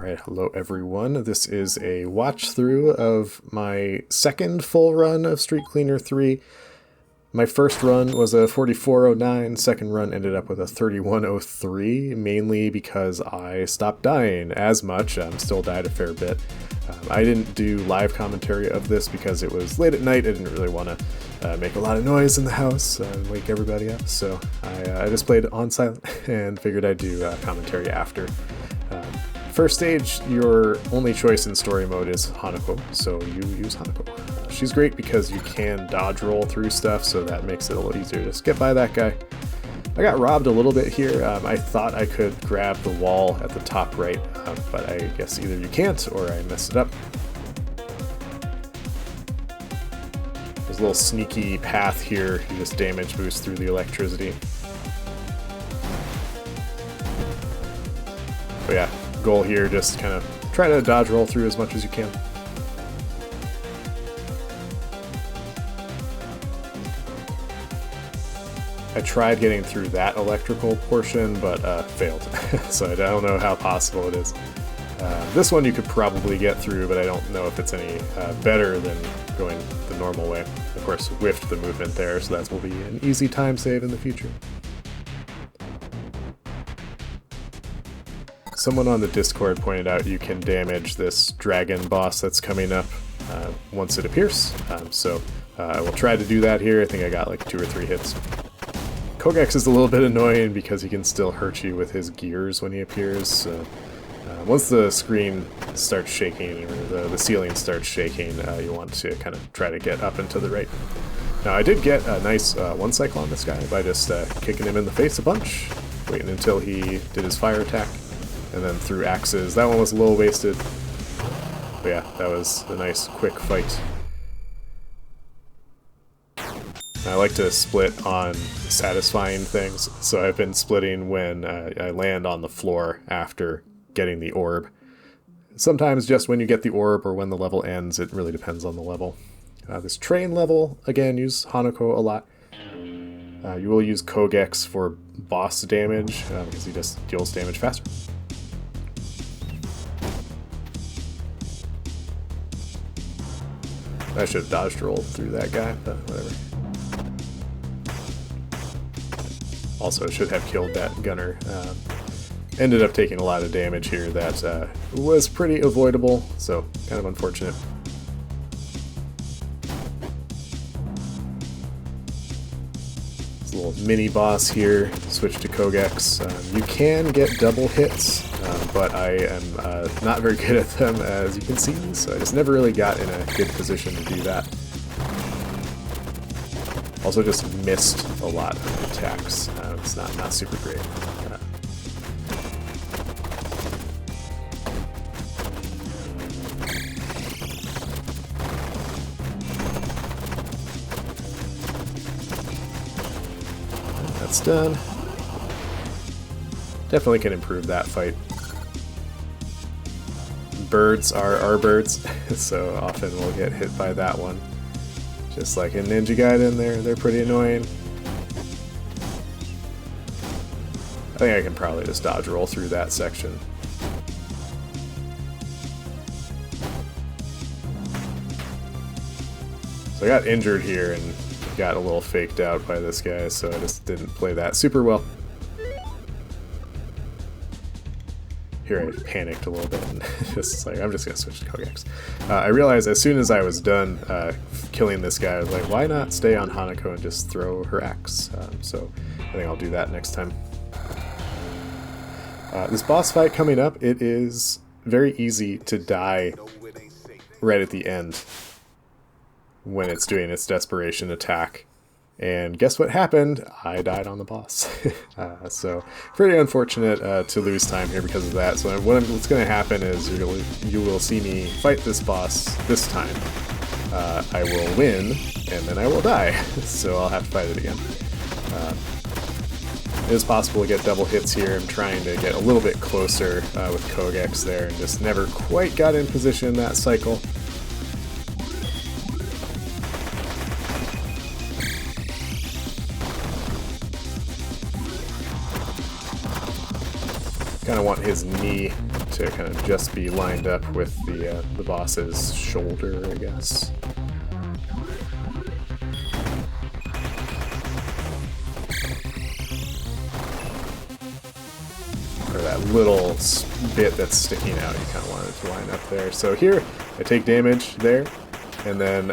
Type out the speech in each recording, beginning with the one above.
Alright, hello everyone. This is a watch through of my second full run of Street Cleaner 3. My first run was a 4409, second run ended up with a 3103, mainly because I stopped dying as much. Still died a fair bit. I didn't do live commentary of this because it was late at night. I didn't really want to make a lot of noise in the house and wake everybody up, so I just played on silent and figured I'd do commentary after. First stage, your only choice in story mode is Hanako, so you use Hanako. She's great because you can dodge roll through stuff, so that makes it a little easier to skip by that guy. I got robbed a little bit here. I thought I could grab the wall at the top right, but I guess either you can't or I messed it up. There's a little sneaky path here. You just damage boost through the electricity. But yeah, goal here, just kind of try to dodge roll through as much as you can. I tried getting through that electrical portion, but failed. So I don't know how possible it is. This one you could probably get through, but I don't know if it's any better than going the normal way. Of course, whiffed the movement there, so that will be an easy time save in the future. Someone on the Discord pointed out you can damage this dragon boss that's coming up once it appears. So I will try to do that here. I think I got like 2 or 3 hits. Kogex is a little bit annoying because he can still hurt you with his gears when he appears. Once the screen starts shaking, or the ceiling starts shaking, you want to kind of try to get up and to the right. Now I did get a nice one cycle on this guy by just kicking him in the face a bunch, waiting until he did his fire attack, and then threw axes. That one was a little wasted, but yeah, that was a nice quick fight. I like to split on satisfying things, so I've been splitting when I land on the floor after getting the orb. Sometimes just when you get the orb or when the level ends, it really depends on the level. This train level, again, use Hanako a lot. You will use Kogex for boss damage, because he just deals damage faster. I should have dodged rolled through that guy, but whatever. Also should have killed that gunner. Ended up taking a lot of damage here that was pretty avoidable, so kind of unfortunate. This little mini boss here, switch to Kogex. You can get double hits, but I am not very good at them, as you can see, so I just never really got in a good position to do that. Also just missed a lot of attacks. It's not super great. That's done. Definitely can improve that fight. Birds are our birds, so often we'll get hit by that one. Just like in Ninja Gaiden, they're pretty annoying. I think I can probably just dodge roll through that section. So I got injured here and got a little faked out by this guy, so I just didn't play that super well. Here I panicked a little bit and just like, I'm just gonna switch to Kogex. I realized as soon as I was done killing this guy, I was like, why not stay on Hanako and just throw her axe? So I think I'll do that next time. This boss fight coming up, it is very easy to die right at the end when it's doing its desperation attack. And guess what happened? I died on the boss. So pretty unfortunate to lose time here because of that. So what's going to happen is you will see me fight this boss this time. I will win, and then I will die. So I'll have to fight it again. It is possible to get double hits here. I'm trying to get a little bit closer with Kogex there, and just never quite got in position that cycle. Kind of want his knee to kind of just be lined up with the boss's shoulder, I guess. Or that little bit that's sticking out, you kind of want it to line up there. So here, I take damage there, and then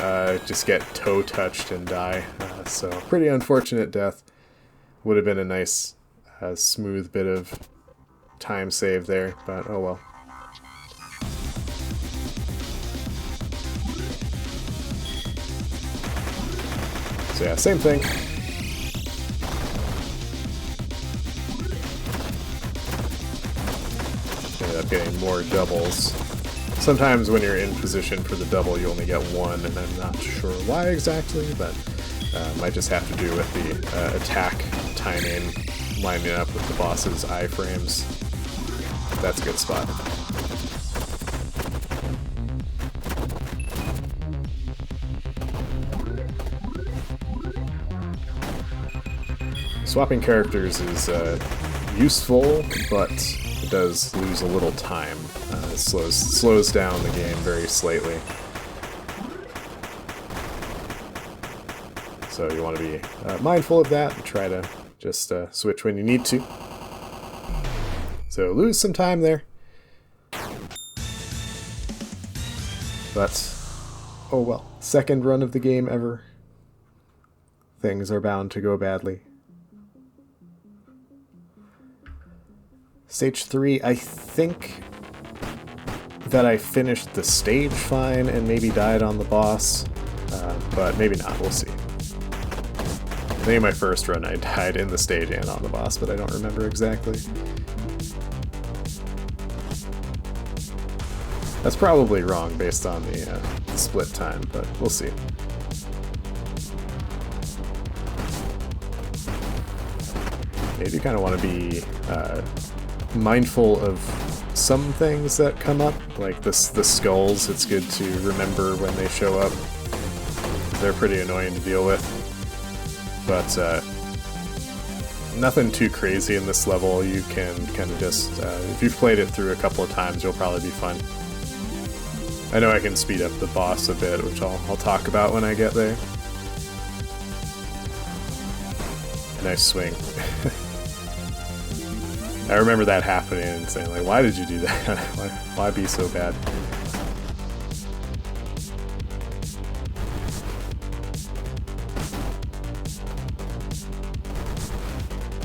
just get toe touched and die. So pretty unfortunate death. Would have been a nice smooth bit of time save there, but oh well. So yeah, same thing. Ended up getting more doubles. Sometimes when you're in position for the double, you only get one, and I'm not sure why exactly, but might just have to do with the attack timing lining up with the boss's iframes. That's a good spot. Swapping characters is useful, but it does lose a little time. It slows down the game very slightly. So you want to be mindful of that and try to just switch when you need to. So lose some time there. But, oh well. Second run of the game ever. Things are bound to go badly. Stage 3, I think that I finished the stage fine and maybe died on the boss, but maybe not, we'll see. I think in my first run I died in the stage and on the boss, but I don't remember exactly. That's probably wrong based on the split time, but we'll see. Yeah, you kind of want to be mindful of some things that come up, like the skulls. It's good to remember when they show up. They're pretty annoying to deal with, but nothing too crazy in this level. You can kind of just, if you've played it through a couple of times, you'll probably be fine. I know I can speed up the boss a bit, which I'll talk about when I get there. Nice swing. I remember that happening and saying, like, why did you do that? Why be so bad?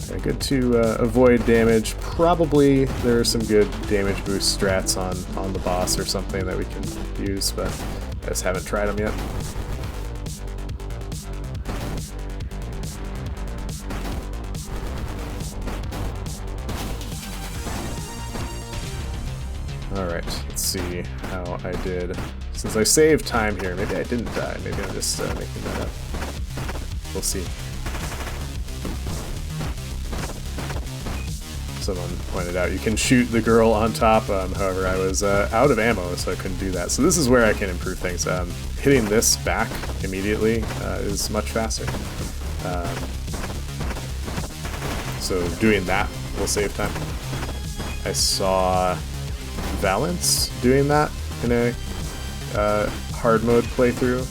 Okay, good to avoid damage. Probably there are some good damage boost strats on the boss or something that we can use, but I just haven't tried them yet. Alright, let's see how I did. Since I saved time here, maybe I didn't die. Maybe I'm just making that up. We'll see. Someone pointed out you can shoot the girl on top, however I was out of ammo, so I couldn't do that. So this is where I can improve things. Hitting this back immediately is much faster. So doing that will save time. I saw Valance doing that in a hard mode playthrough.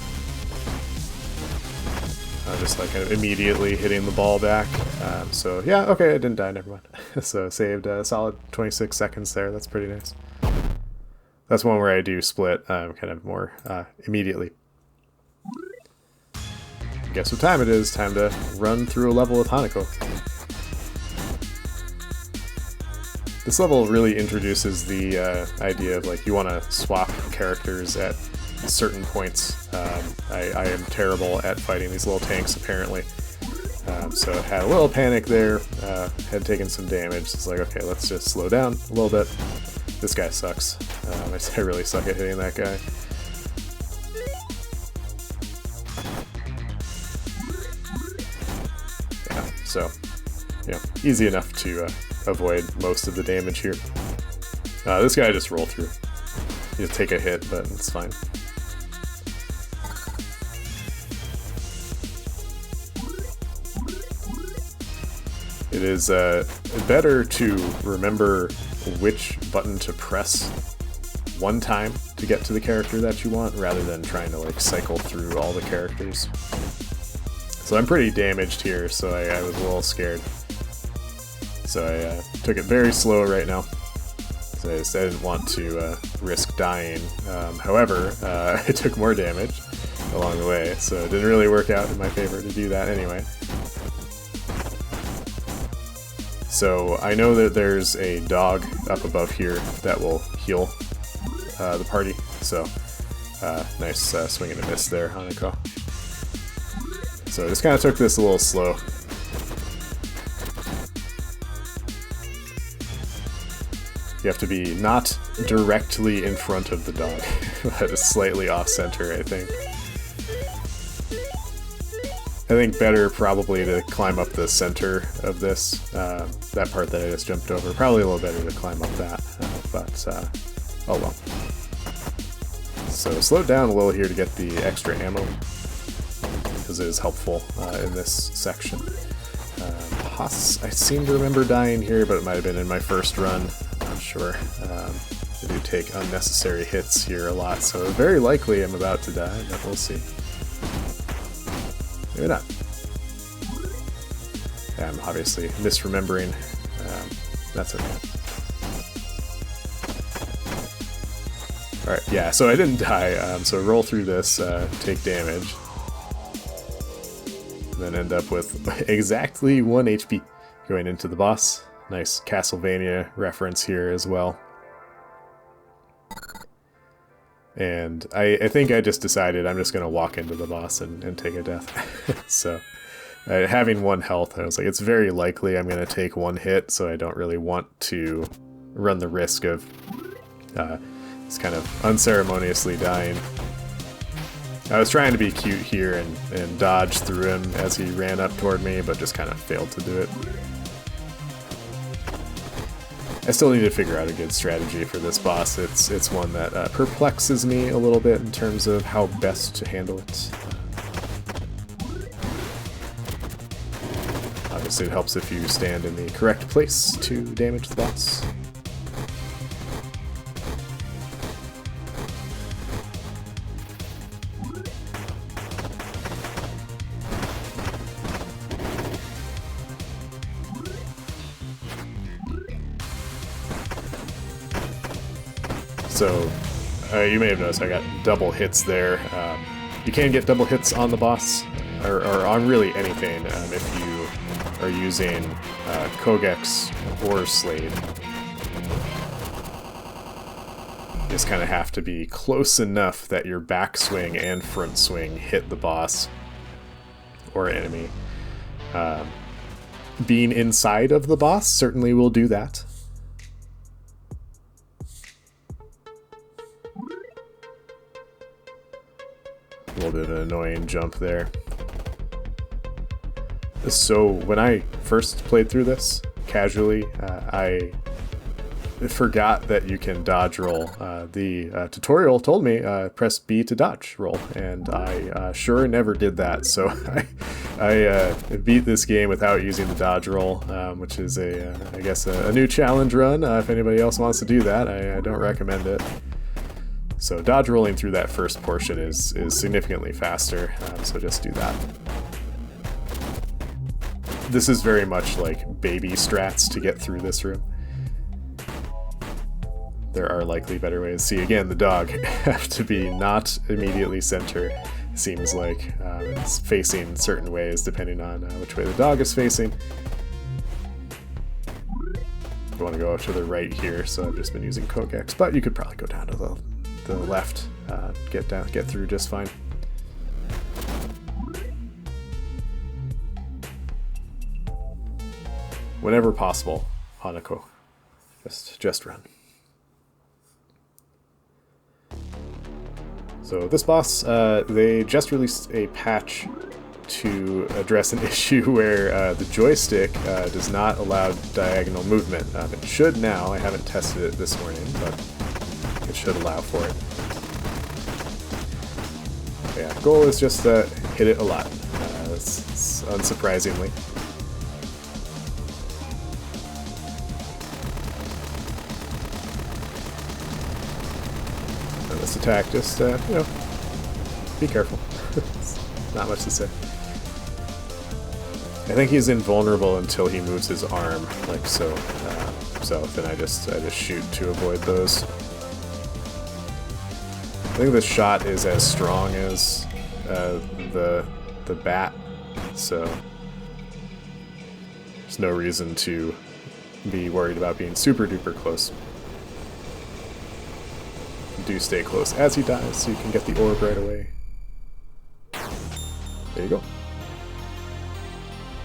Just like kind of immediately hitting the ball back. So yeah, okay, I didn't die, never mind. So saved a solid 26 seconds there, that's pretty nice. That's one where I do split kind of more immediately. Guess what time it is? Time to run through a level with Hanako. This level really introduces the idea of, like, you want to swap characters at certain points. I am terrible at fighting these little tanks, apparently. So I had a little panic there, had taken some damage. It's like, okay, let's just slow down a little bit. This guy sucks. I really suck at hitting that guy. Yeah, so, you know, easy enough to avoid most of the damage here. This guy I just roll through. You take a hit, but it's fine. It is better to remember which button to press one time to get to the character that you want, rather than trying to like cycle through all the characters. So I'm pretty damaged here, so I was a little scared. So I took it very slow right now. So I didn't want to risk dying. However, I took more damage along the way, so it didn't really work out in my favor to do that anyway. So I know that there's a dog up above here that will heal the party, so nice swing and a miss there, Hanako. So I just kind of took this a little slow. You have to be not directly in front of the dog, but slightly off-center, I think. I think better probably to climb up the center of this, that part that I just jumped over. Probably a little better to climb up that, but oh well. So slowed down a little here to get the extra ammo, because it is helpful in this section. Haas, I seem to remember dying here, but it might have been in my first run. I'm not sure. I do take unnecessary hits here a lot, so very likely I'm about to die, but we'll see. Maybe not. Yeah, I'm obviously misremembering. That's okay. Alright, yeah, so I didn't die, so roll through this, take damage, and then end up with exactly 1 HP going into the boss. Nice Castlevania reference here as well. And I think I just decided I'm just going to walk into the boss and take a death. So having 1 health, I was like, it's very likely I'm going to take 1 hit, so I don't really want to run the risk of just kind of unceremoniously dying. I was trying to be cute here and dodge through him as he ran up toward me, but just kind of failed to do it. I still need to figure out a good strategy for this boss. It's one that perplexes me a little bit in terms of how best to handle it. Obviously it helps if you stand in the correct place to damage the boss. So, you may have noticed I got double hits there. You can get double hits on the boss, or on really anything, if you are using Kogex or Slade. You just kind of have to be close enough that your backswing and front swing hit the boss or enemy. Being inside of the boss certainly will do that. A little bit of an annoying jump there. So when I first played through this casually, I forgot that you can dodge roll. The tutorial told me press B to dodge roll, and I sure never did that. So I beat this game without using the dodge roll, which is I guess a new challenge run. If anybody else wants to do that, I don't recommend it. So dodge rolling through that first portion is significantly faster, so just do that. This is very much like baby strats to get through this room. There are likely better ways. See, again, the dog have to be not immediately center. Seems like it's facing certain ways depending on which way the dog is facing. You want to go to the right here, so I've just been using Kogex, but you could probably go down to the left, get through just fine. Whenever possible, Hanako, just run. So this boss, they just released a patch to address an issue where the joystick does not allow diagonal movement. It should now. I haven't tested it this morning, but it should allow for it. But yeah, goal is just hit it a lot. It's unsurprisingly. on this attack. Just, you know, be careful. Not much to say. I think he's invulnerable until he moves his arm, like so. So then I just shoot to avoid those. I think the shot is as strong as the bat, so there's no reason to be worried about being super duper close. Do stay close as he dies, so you can get the orb right away. There you go.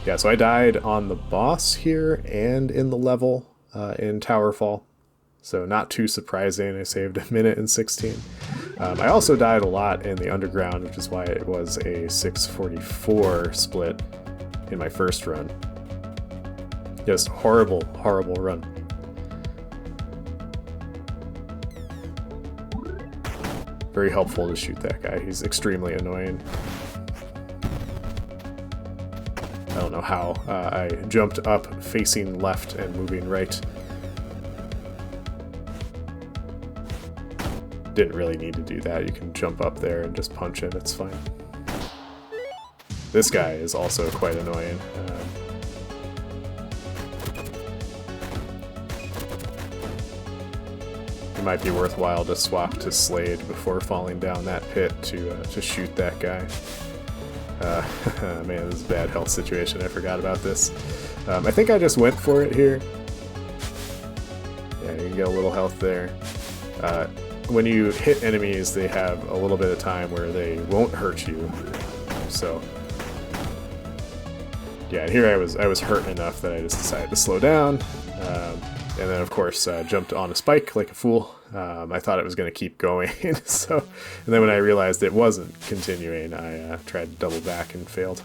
Yeah, so I died on the boss here and in the level in Towerfall. So not too surprising. I saved 1:16. I also died a lot in the underground, which is why it was a 6:44 split in my first run. Just horrible, horrible run. Very helpful to shoot that guy. He's extremely annoying. I don't know how. I jumped up facing left and moving right. Didn't really need to do that. You can jump up there and just punch him. It's fine. This guy is also quite annoying. It might be worthwhile to swap to Slade before falling down that pit to shoot that guy. Man, this is a bad health situation. I forgot about this. I think I just went for it here. Yeah, you can get a little health there. When you hit enemies, they have a little bit of time where they won't hurt you. So, yeah, here I was hurt enough that I just decided to slow down. And then, of course, jumped on a spike like a fool. I thought it was going to keep going. And then when I realized it wasn't continuing, I tried to double back and failed.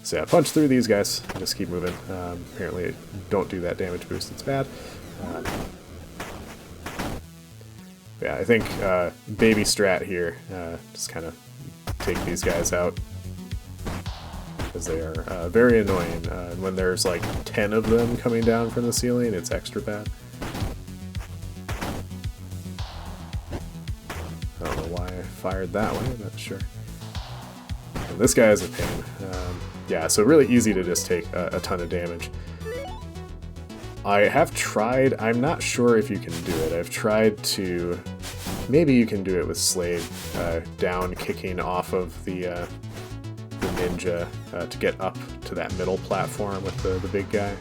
So yeah, punch through these guys. Just keep moving. Apparently, don't do that damage boost. It's bad. Yeah, I think baby strat here. Just kind of take these guys out. Because they are very annoying. And when there's like 10 of them coming down from the ceiling, it's extra bad. I don't know why I fired that one, I'm not sure. And this guy is a pain. Yeah, so really easy to just take a ton of damage. I have tried, I'm not sure if you can do it. I've tried to, maybe you can do it with Slade, down kicking off of the ninja to get up to that middle platform with the big guy.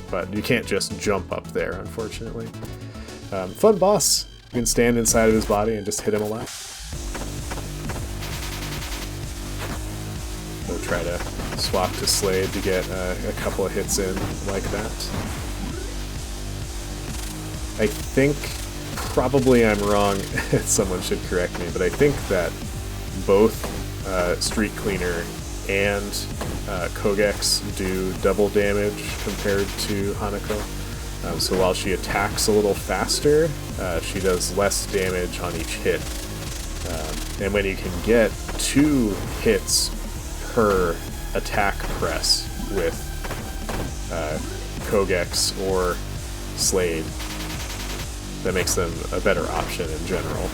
But you can't just jump up there, unfortunately. Fun boss. You can stand inside of his body and just hit him a lot. So try to swap to Slade to get a couple of hits in like that. I think, probably I'm wrong, someone should correct me, but I think that both Street Cleaner and Kogex do double damage compared to Hanako. So while she attacks a little faster, she does less damage on each hit. And when you can get 2 hits per attack press with Kogex or Slade, that makes them a better option in general.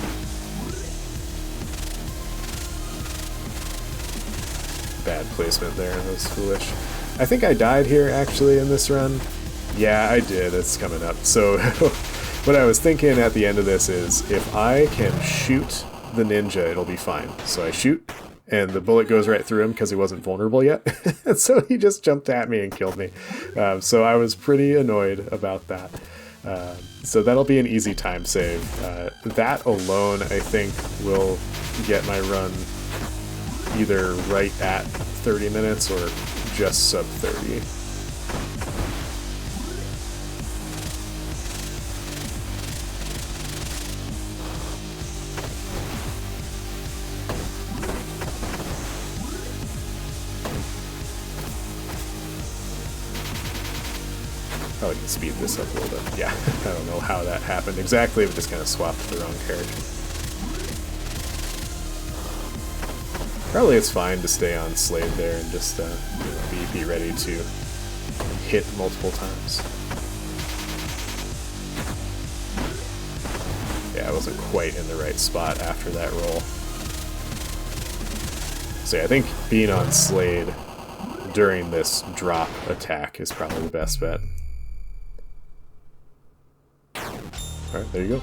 Bad placement there, that was foolish. I think I died here actually in this run. Yeah, I did, it's coming up. So what I was thinking at the end of this is if I can shoot the ninja, it'll be fine. So I shoot, and the bullet goes right through him because he wasn't vulnerable yet. And so he just jumped at me and killed me. So I was pretty annoyed about that. So that'll be an easy time save. That alone, I think, will get my run either right at 30 minutes or just sub 30. Oh, I can speed this up a little bit. Yeah, I don't know how that happened exactly, but just kind of swapped the wrong character. Probably it's fine to stay on Slade there and just be ready to hit multiple times. Yeah, I wasn't quite in the right spot after that roll. So yeah, I think being on Slade during this drop attack is probably the best bet. Alright, there you go.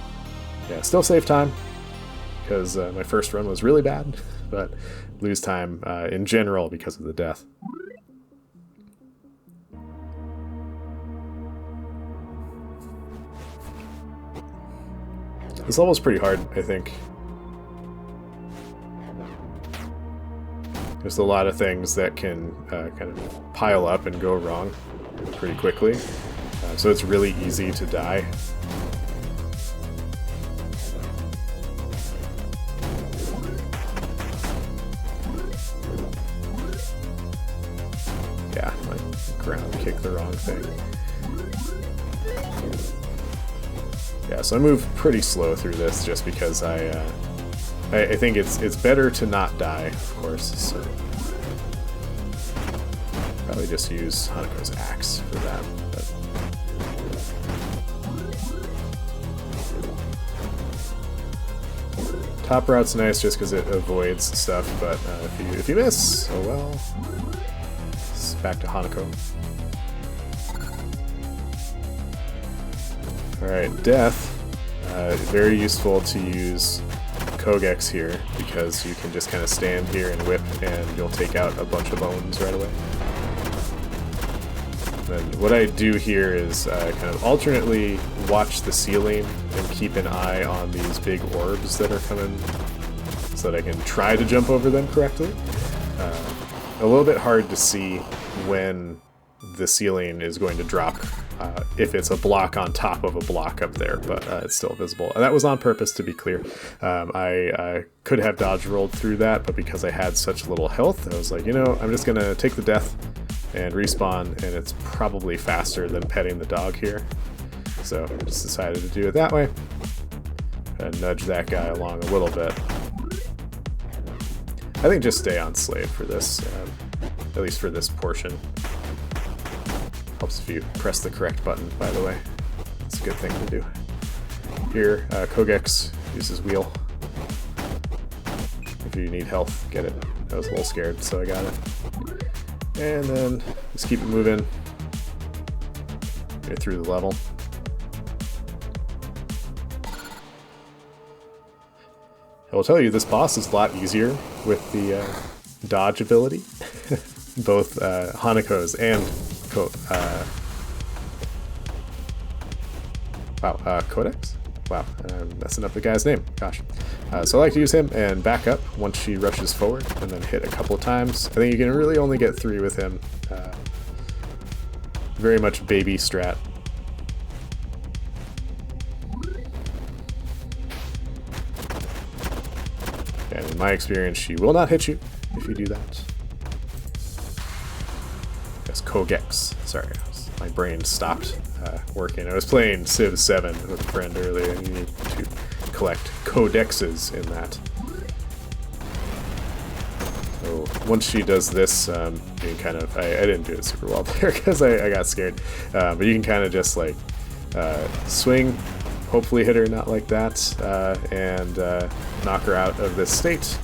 Yeah, still save time, because my first run was really bad, but lose time in general because of the death. This level's pretty hard, I think. There's a lot of things that can kind of pile up and go wrong pretty quickly, so it's really easy to die. Yeah, my ground kicked the wrong thing. Yeah, so I move pretty slow through this just because I think it's better to not die, of course, so probably just use Hanako's axe for that. But top route's nice just because it avoids stuff, but if you miss, oh well. It's back to Hanako. Alright, death. Very useful to use Kogex here, because you can just kind of stand here and whip and you'll take out a bunch of bones right away. And what I do here is kind of alternately watch the ceiling and keep an eye on these big orbs that are coming so that I can try to jump over them correctly. A little bit hard to see when the ceiling is going to drop if it's a block on top of a block up there, but it's still visible. And that was on purpose, to be clear. I could have dodge rolled through that, but because I had such little health, I was like, you know, I'm just gonna take the death and respawn, and it's probably faster than petting the dog here. So I just decided to do it that way and nudge that guy along a little bit. I think just stay on Slave for this, at least for this portion. Helps if you press the correct button, by the way. It's a good thing to do. Here, Kogex uses wheel. If you need health, get it. I was a little scared, so I got it. And then just keep it moving. Get through the level. I will tell you, this boss is a lot easier with the dodge ability. Both Hanako's and Codex? Wow, I'm messing up the guy's name. Gosh. So I like to use him and back up once she rushes forward, and then hit a couple of times. I think you can really only get 3 with him. Very much baby strat. And in my experience, she will not hit you if you do that. That's Kogex. Sorry, my brain stopped working. I was playing Civ 7 with a friend earlier, and you need to collect codexes in that. So once she does this, you can kind of... I didn't do it super well there because I got scared. But you can kind of just like swing, hopefully hit her not like that, and knock her out of this state.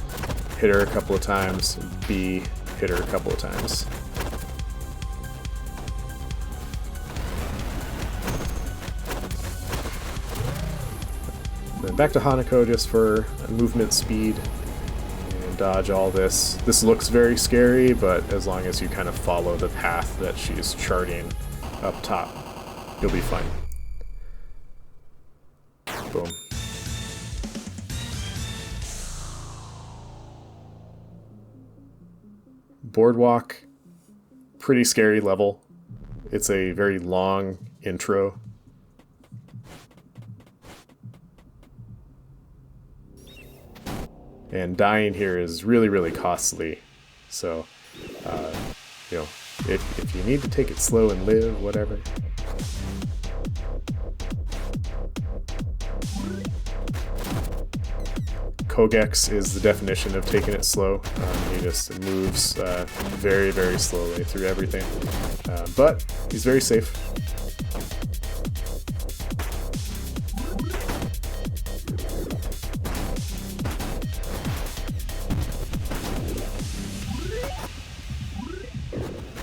Hit her a couple of times, B, hit her a couple of times. Then back to Hanako just for movement speed and dodge all this. This looks very scary, but as long as you kind of follow the path that she's charting up top, you'll be fine. Boom. Boardwalk, pretty scary level. It's a very long intro. And dying here is really, really costly. So, you know, if you need to take it slow and live, whatever. Kogex is the definition of taking it slow. He just moves very, very slowly through everything. But he's very safe.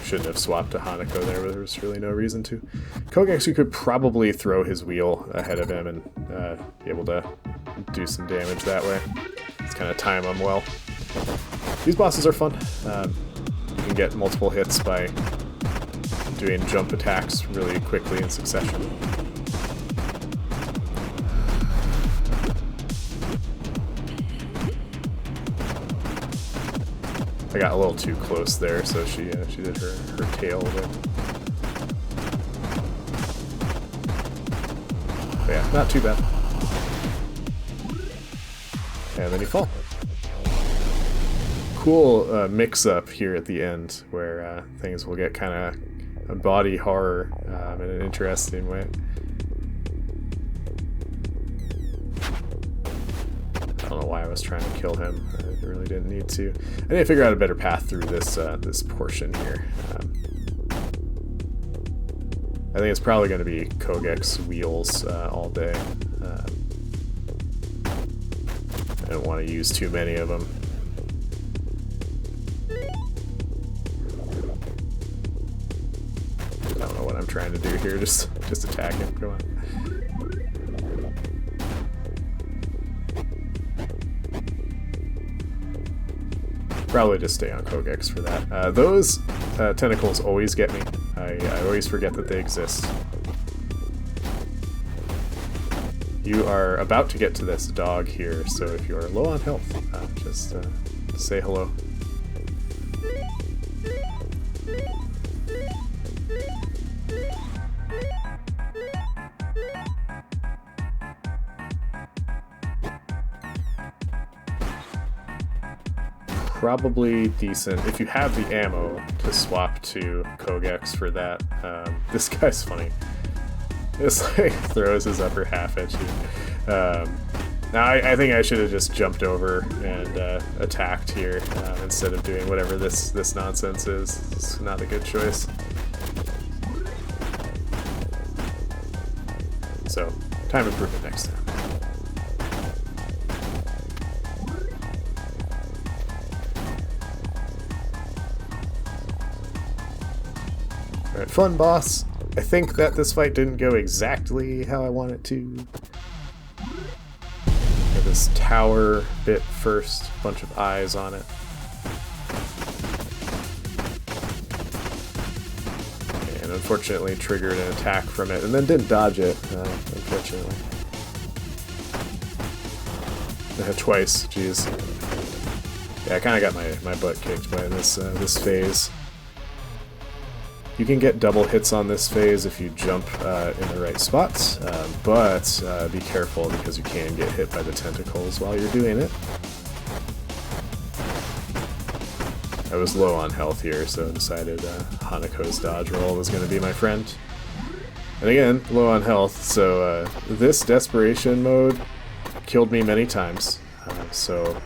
shouldn't have swapped to Hanako there, but there was really no reason to. Kogeksu could probably throw his wheel ahead of him and be able to do some damage that way. It's kind of time him well. These bosses are fun. You can get multiple hits by doing jump attacks really quickly in succession. I got a little too close there, so she did her tail there. But yeah, not too bad. And then you fall. Cool mix-up here at the end, where things will get kind of a body horror in an interesting way. I don't know why I was trying to kill him. I really didn't need to. I need to figure out a better path through this this portion here. I think it's probably going to be Kogek's wheels all day. I don't want to use too many of them. I don't know what I'm trying to do here. Just attack him. Come on. Probably just stay on Kogek's for that. Those tentacles always get me. I always forget that they exist. You are about to get to this dog here, so if you are low on health, just say hello. Probably decent if you have the ammo to swap to Kogek's for that. This guy's funny. Just like throws his upper half at you. Now I think I should have just jumped over and attacked here instead of doing whatever this nonsense is. It's not a good choice. So time improvement next time. Alright, fun boss. I think that this fight didn't go exactly how I want it to. Got this tower bit first, bunch of eyes on it. And unfortunately triggered an attack from it, and then didn't dodge it, unfortunately. Twice, jeez. Yeah, I kind of got my butt kicked by this phase. You can get double hits on this phase if you jump in the right spots, but be careful because you can get hit by the tentacles while you're doing it. I was low on health here, so I decided Hanako's dodge roll was going to be my friend. And again, low on health, so this desperation mode killed me many times, so...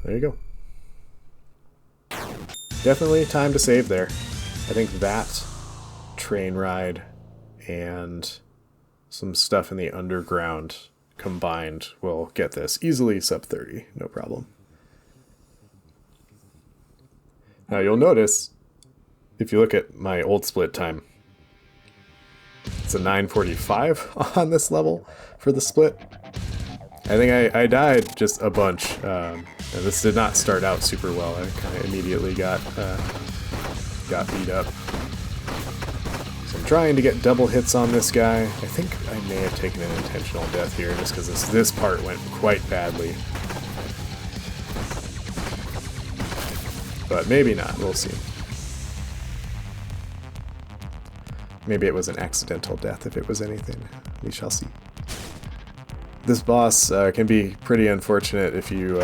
There you go. Definitely time to save there. I think that train ride and some stuff in the underground combined will get this easily sub 30, no problem. Now you'll notice, if you look at my old split time, it's a 9:45 on this level for the split. I think I died just a bunch. This did not start out super well. I kind of immediately got beat up. So I'm trying to get double hits on this guy. I think I may have taken an intentional death here just because this part went quite badly. But maybe not. We'll see. Maybe it was an accidental death if it was anything. We shall see. This boss can be pretty unfortunate if you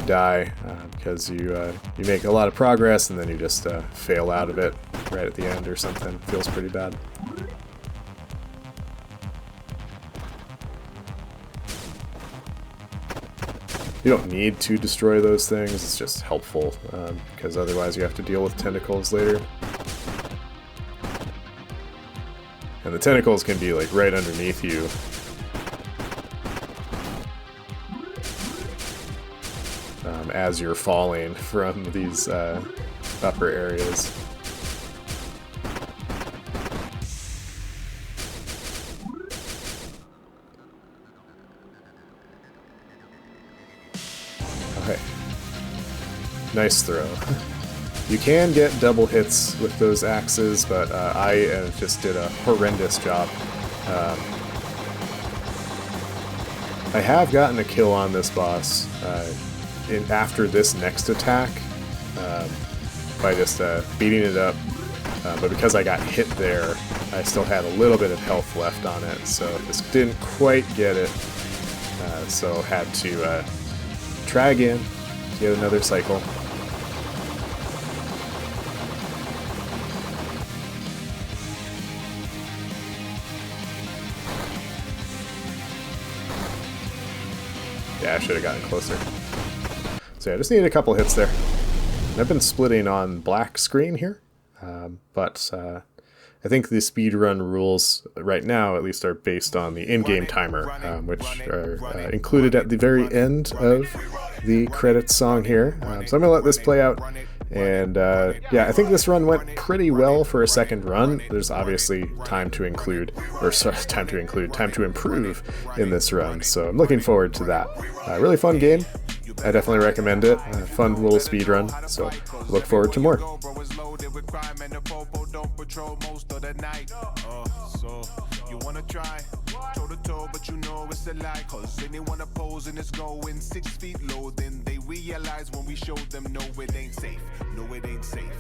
die, because you make a lot of progress and then you just fail out of it right at the end or something. Feels pretty bad. You don't need to destroy those things, it's just helpful, because otherwise you have to deal with tentacles later. And the tentacles can be like right underneath you. as you're falling from these upper areas. Okay. Nice throw. You can get double hits with those axes, but I just did a horrendous job. I have gotten a kill on this boss after this next attack by just beating it up, but because I got hit there, I still had a little bit of health left on it, so just didn't quite get it, so had to try again, get another cycle. Yeah, I should have gotten closer. So yeah, I just needed a couple hits there. I've been splitting on black screen here, but I think the speedrun rules right now at least are based on the in-game timer, which are included at the very end of the credits song here. So I'm going to let this play out. And yeah, I think this run went pretty well for a second run. There's obviously time to improve in this run. So I'm looking forward to that. Really fun game. I definitely recommend it. Fun little speed run. So look forward to more. You wanna try toe to toe, but you know it's a lie. Cause anyone opposing is going 6 feet low. Then they realize when we show them no, it ain't safe. No, it ain't safe.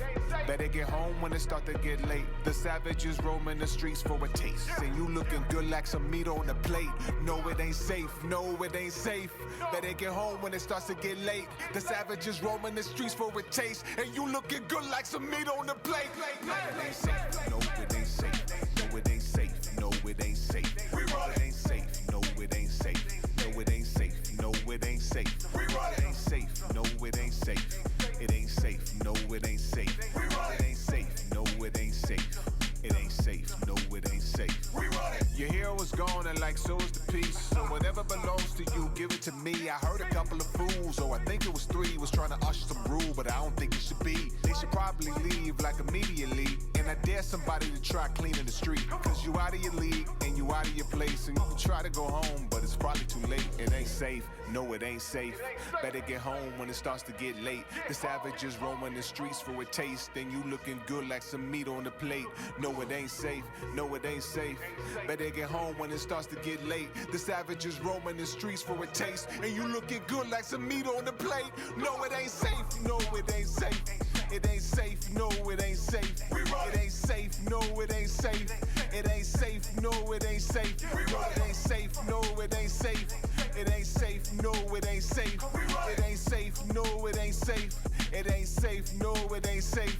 Better get home when it start to get late. The savages roaming the streets for a taste. And you looking good like some meat on the plate. No, it ain't safe. No, it ain't safe. Better get home when it starts to get late. The savages roaming the streets for a taste. And you looking good like some meat on the plate. No, it ain't safe. No, it ain't safe. No, it ain't safe. No, it ain't safe. It ain't safe. No, it ain't safe. No, it ain't safe. No, it ain't safe. It ain't safe. No, it ain't safe. It ain't safe. No, it ain't safe. It ain't safe. No, it ain't safe. It ain't safe. No, it ain't safe. Your hero is gone and like so is the piece. So whatever belongs to you, give it to me. I heard a couple of fools, or I think it was 3, was trying to usher some rule, but I don't think it should be. They should probably leave like immediately. And I dare somebody to try cleaning the street. Cause you out of your league and you out of your place. And you can try to go home, but it's probably too late. It ain't safe. No, it ain't safe. Better get home when it starts to get late. The savages roaming the streets for a taste. Then you looking good like some meat on the plate. No, it ain't safe. No, it ain't safe. Better get home when it starts to get late. The savages roaming the streets for a taste. And you looking good like some meat on the plate. No, it ain't safe. No, it ain't safe. It ain't safe. No, it ain't safe. It ain't safe. No, it ain't safe. It ain't safe. No, it ain't safe. No, it ain't safe. No, it ain't safe. It ain't safe. No, it ain't safe. It ain't safe. No, it ain't safe. It ain't safe. No, it ain't safe.